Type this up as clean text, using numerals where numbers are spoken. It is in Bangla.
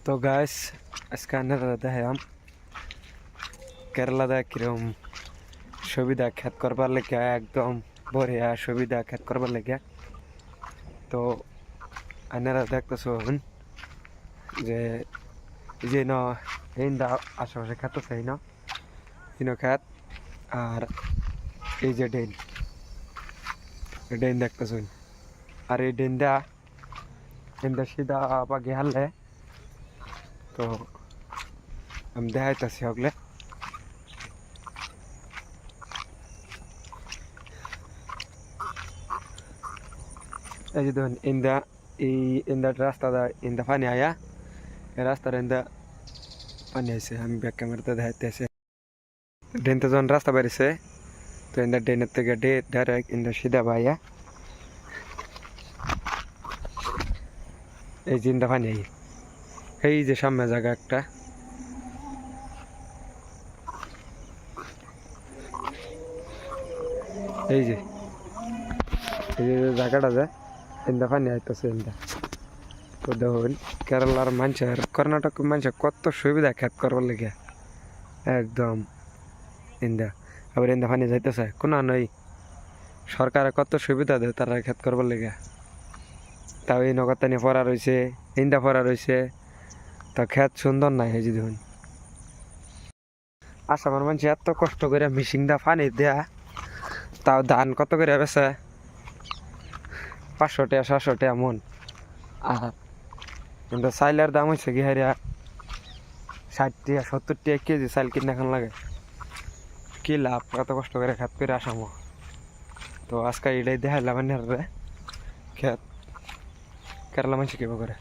তো গাইস আজকে আপনারা দেখাম কেরালা কিরম সুবিধা খেত করবার লেগে একদম বড়িয়া সুবিধা খেত করবার লেগে। তো আপনারা দেখতেছেন যে যে ন এইটা আশেপাশে খেত আছে এই ন খেত আর এই যে ড্রেন ড্রেন দেখতেছেন আর এই ড্রেনটা সিধা বাগে হারলে তো আমি দেখাইতেছি ওগুলো। এই যে দেখুন ইন্দা রাস্তাটা ইন্দা পানি আয়া এই রাস্তার ইন্দা পানি আইছে। আমি ব্যাক ক্যামেরাতে দেখাইতেছি ড্রেনতে যখন রাস্তা বেরিয়েছে তো ইন্দা ড্রেনের থেকে ডাইরেক্ট ইন্দা সিধা ভাইয়া এই যে ইন্দা পানি আই এই যে সামনে জায়গা একটা এই যে জায়গাটা যায় ইন্দা পানি আইতেছে ইন্দা। তো দেখুন কেরালার মানুষের কর্ণাটক মানুষের কত সুবিধা খেত করবার লেগে একদম ইন্দা। আবার ইন্দা পানি যাইতেছে কোনো নই সরকারে কত সুবিধা দেয় তারা খেত করবার লেগে। তাও এই নগরতানি পড়া রয়েছে ইন্দা পড়া রয়েছে তা খেত সুন্দর নাই। এই যে দেখুন আসামের মানুষ এত কষ্ট করে মিশিং দা পানি দেয়া তাও ধান কত করে বেছে 500 টাকা 700 টাকা মন। আর কিন্তু চাইলের দাম হয়েছে কি হারিয়া 60 টাকা 70 টাকা কেজি চাইল কিনে এখন লাগে। কি লাভ এত কষ্ট করে খেত করে আসামো। তো আজকে এটাই দেখাইলাম খেত কেরালা মানুষ কিভাবে করে।